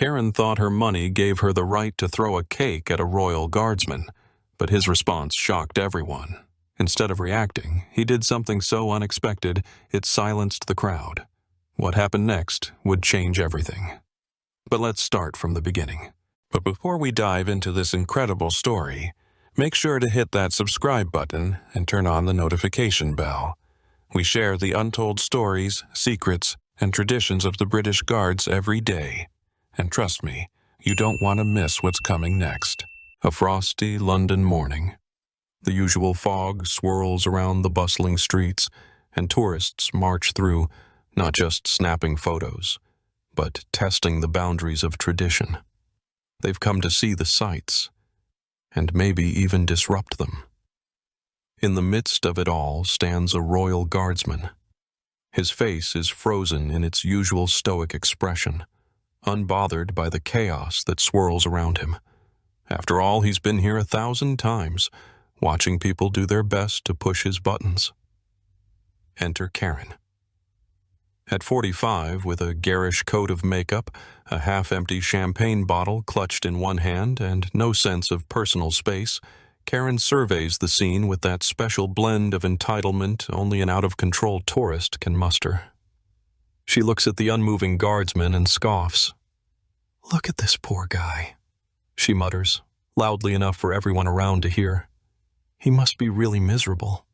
Karen thought her money gave her the right to throw a cake at a Royal Guardsman, but his response shocked everyone. Instead of reacting, he did something so unexpected it silenced the crowd. What happened next would change everything. But let's start from the beginning. But before we dive into this incredible story, make sure to hit that subscribe button and turn on the notification bell. We share the untold stories, secrets, and traditions of the British Guards every day. And trust me, you don't want to miss what's coming next. A frosty London morning. The usual fog swirls around the bustling streets, and tourists march through, not just snapping photos, but testing the boundaries of tradition. They've come to see the sights, and maybe even disrupt them. In the midst of it all stands a Royal Guardsman. His face is frozen in its usual stoic expression, unbothered by the chaos that swirls around him. After all, he's been here 1,000 times, watching people do their best to push his buttons. Enter Karen. At 45, with a garish coat of makeup, a half-empty champagne bottle clutched in one hand, and no sense of personal space, Karen surveys the scene with that special blend of entitlement only an out-of-control tourist can muster. She looks at the unmoving guardsman and scoffs. "Look at this poor guy," she mutters, loudly enough for everyone around to hear. "He must be really miserable."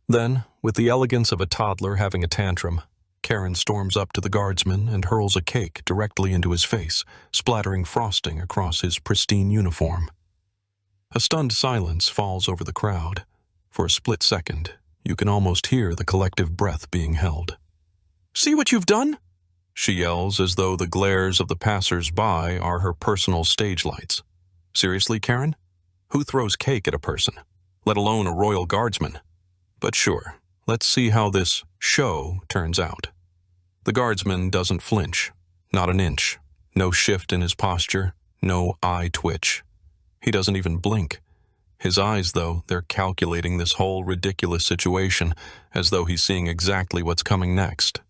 Then, with the elegance of a toddler having a tantrum, Karen storms up to the guardsman and hurls a cake directly into his face, splattering frosting across his pristine uniform. A stunned silence falls over the crowd. For a split second, you can almost hear the collective breath being held. "See what you've done?" she yells, as though the glares of the passers-by are her personal stage lights. Seriously, Karen? Who throws cake at a person, let alone a Royal Guardsman? But sure, let's see how this show turns out. The guardsman doesn't flinch, not an inch. No shift in his posture, no eye twitch. He doesn't even blink. His eyes, though, they're calculating this whole ridiculous situation, as though he's seeing exactly what's coming next.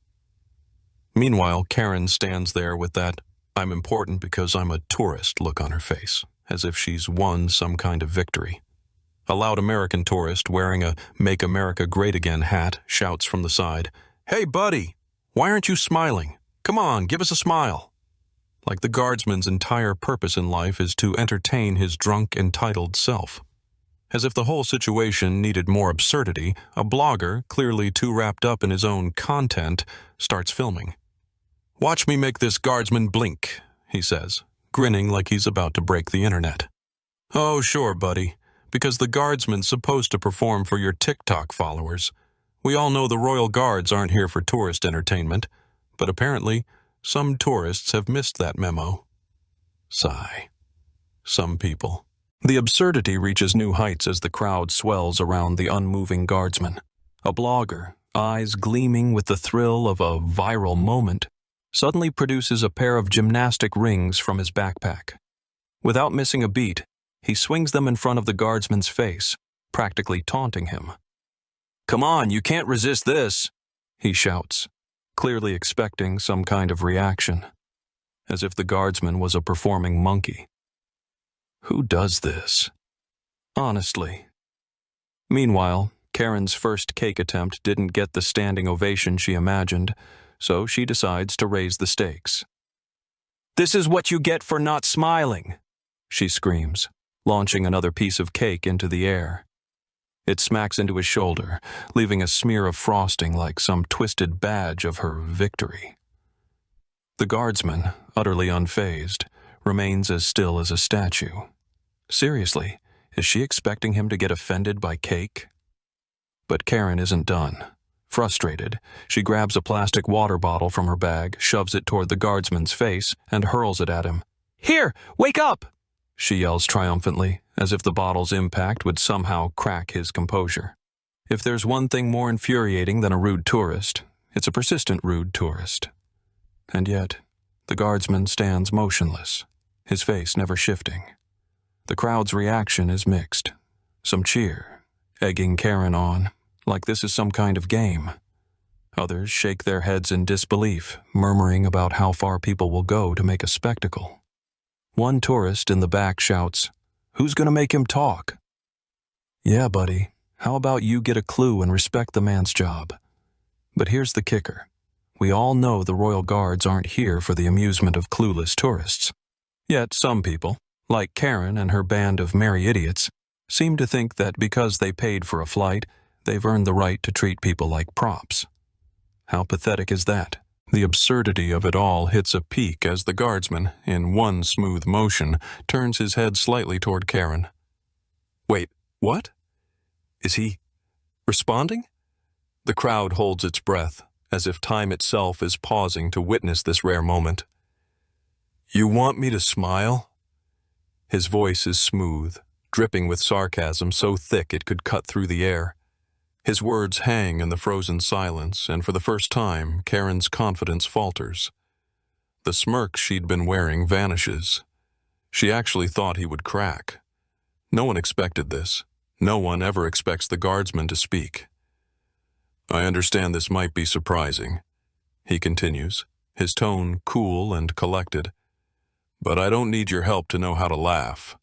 Meanwhile, Karen stands there with that "I'm important because I'm a tourist" look on her face, as if she's won some kind of victory. A loud American tourist wearing a "Make America Great Again" hat shouts from the side, "Hey, buddy, why aren't you smiling? Come on, give us a smile." Like the guardsman's entire purpose in life is to entertain his drunk, entitled self. As if the whole situation needed more absurdity, a blogger, clearly too wrapped up in his own content, starts filming. "Watch me make this guardsman blink," he says, grinning like he's about to break the internet. "Oh, sure, buddy, because the guardsman's supposed to perform for your TikTok followers. We all know the Royal Guards aren't here for tourist entertainment, but apparently some tourists have missed that memo." Sigh. Some people. The absurdity reaches new heights as the crowd swells around the unmoving guardsman. A blogger, eyes gleaming with the thrill of a viral moment, suddenly produces a pair of gymnastic rings from his backpack. Without missing a beat, he swings them in front of the guardsman's face, practically taunting him. "Come on, you can't resist this," he shouts, clearly expecting some kind of reaction, as if the guardsman was a performing monkey. Who does this? Honestly. Meanwhile, Karen's first cake attempt didn't get the standing ovation she imagined, so she decides to raise the stakes. "This is what you get for not smiling," she screams, launching another piece of cake into the air. It smacks into his shoulder, leaving a smear of frosting like some twisted badge of her victory. The guardsman, utterly unfazed, remains as still as a statue. Seriously, is she expecting him to get offended by cake? But Karen isn't done. Frustrated, she grabs a plastic water bottle from her bag, shoves it toward the guardsman's face, and hurls it at him. "Here, wake up!" she yells triumphantly, as if the bottle's impact would somehow crack his composure. If there's one thing more infuriating than a rude tourist, it's a persistent rude tourist. And yet, the guardsman stands motionless, his face never shifting. The crowd's reaction is mixed. Some cheer, egging Karen on, like this is some kind of game. Others shake their heads in disbelief, murmuring about how far people will go to make a spectacle. One tourist in the back shouts, "Who's going to make him talk?" "Yeah, buddy, how about you get a clue and respect the man's job?" But here's the kicker. We all know the Royal Guards aren't here for the amusement of clueless tourists. Yet some people, like Karen and her band of merry idiots, seem to think that because they paid for a flight, they've earned the right to treat people like props. How pathetic is that? The absurdity of it all hits a peak as the guardsman, in one smooth motion, turns his head slightly toward Karen. "Wait, what? Is he responding?" The crowd holds its breath, as if time itself is pausing to witness this rare moment. "You want me to smile?" His voice is smooth, dripping with sarcasm so thick it could cut through the air. His words hang in the frozen silence, and for the first time, Karen's confidence falters. The smirk she'd been wearing vanishes. She actually thought he would crack. No one expected this. No one ever expects the guardsman to speak. "I understand this might be surprising," he continues, his tone cool and collected. "But I don't need your help to know how to laugh."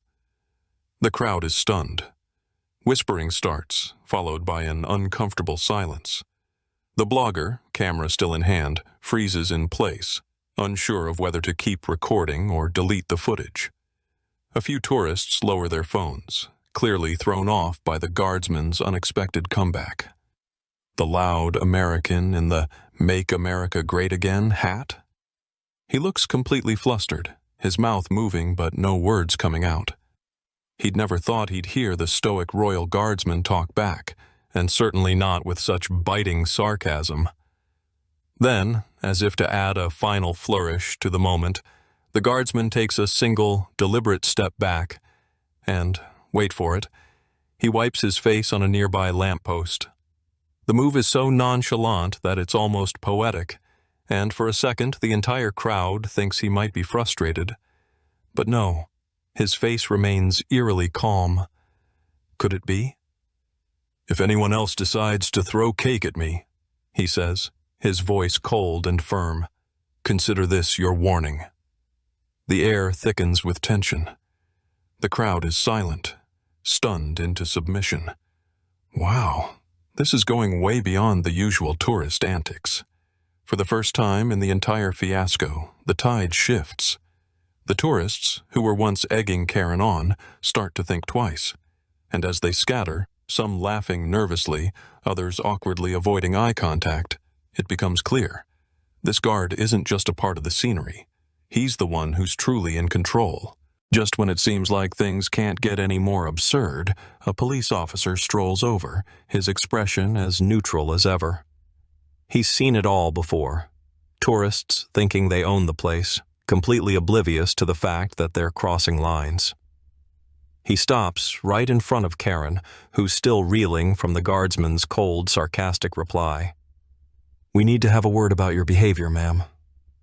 The crowd is stunned. Whispering starts, followed by an uncomfortable silence. The blogger, camera still in hand, freezes in place, unsure of whether to keep recording or delete the footage. A few tourists lower their phones, clearly thrown off by the guardsman's unexpected comeback. The loud American in the "Make America Great Again" hat? He looks completely flustered, his mouth moving but no words coming out. He'd never thought he'd hear the stoic Royal Guardsman talk back, and certainly not with such biting sarcasm. Then, as if to add a final flourish to the moment, the guardsman takes a single, deliberate step back, and, wait for it, he wipes his face on a nearby lamppost. The move is so nonchalant that it's almost poetic, and for a second the entire crowd thinks he might be frustrated. But no, his face remains eerily calm. Could it be? "If anyone else decides to throw cake at me," he says, his voice cold and firm, "consider this your warning." The air thickens with tension. The crowd is silent, stunned into submission. Wow, this is going way beyond the usual tourist antics. For the first time in the entire fiasco, the tide shifts. The tourists, who were once egging Karen on, start to think twice. And as they scatter, some laughing nervously, others awkwardly avoiding eye contact, it becomes clear. This guard isn't just a part of the scenery. He's the one who's truly in control. Just when it seems like things can't get any more absurd, a police officer strolls over, his expression as neutral as ever. He's seen it all before. Tourists thinking they own the place, completely oblivious to the fact that they're crossing lines. He stops right in front of Karen, who's still reeling from the guardsman's cold, sarcastic reply. "We need to have a word about your behavior, ma'am,"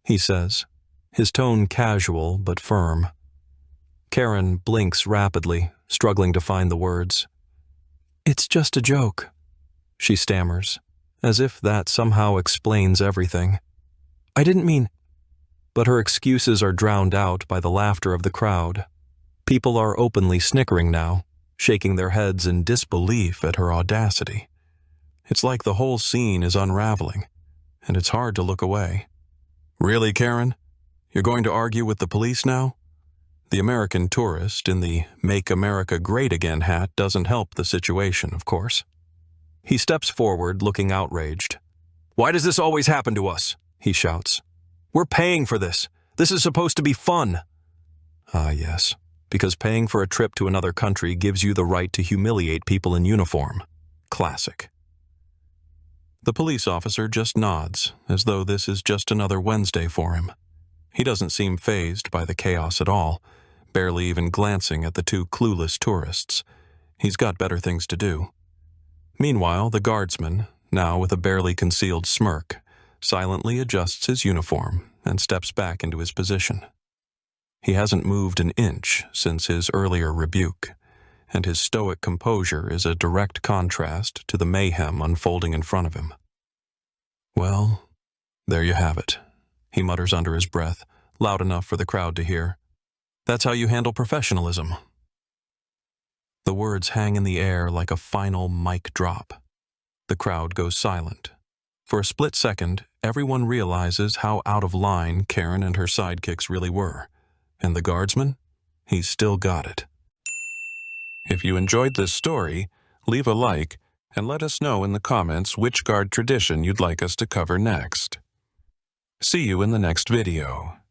he says, his tone casual but firm. Karen blinks rapidly, struggling to find the words. "It's just a joke," she stammers, as if that somehow explains everything. "I didn't mean—" But her excuses are drowned out by the laughter of the crowd. People are openly snickering now, shaking their heads in disbelief at her audacity. It's like the whole scene is unraveling, and it's hard to look away. "Really, Karen? You're going to argue with the police now?" The American tourist in the "Make America Great Again" hat doesn't help the situation, of course. He steps forward, looking outraged. "Why does this always happen to us?" he shouts. "We're paying for this. This is supposed to be fun." Ah, yes, because paying for a trip to another country gives you the right to humiliate people in uniform. Classic. The police officer just nods, as though this is just another Wednesday for him. He doesn't seem fazed by the chaos at all, barely even glancing at the two clueless tourists. He's got better things to do. Meanwhile, the guardsman, now with a barely concealed smirk, silently adjusts his uniform and steps back into his position. He hasn't moved an inch since his earlier rebuke, and his stoic composure is a direct contrast to the mayhem unfolding in front of him. Well, there you have it, he mutters under his breath, loud enough for the crowd to hear. That's how you handle professionalism. The words hang in the air like a final mic drop. The crowd goes silent. For a split second, everyone realizes how out of line Karen and her sidekicks really were. And the guardsman? He's still got it. If you enjoyed this story, leave a like and let us know in the comments which guard tradition you'd like us to cover next. See you in the next video.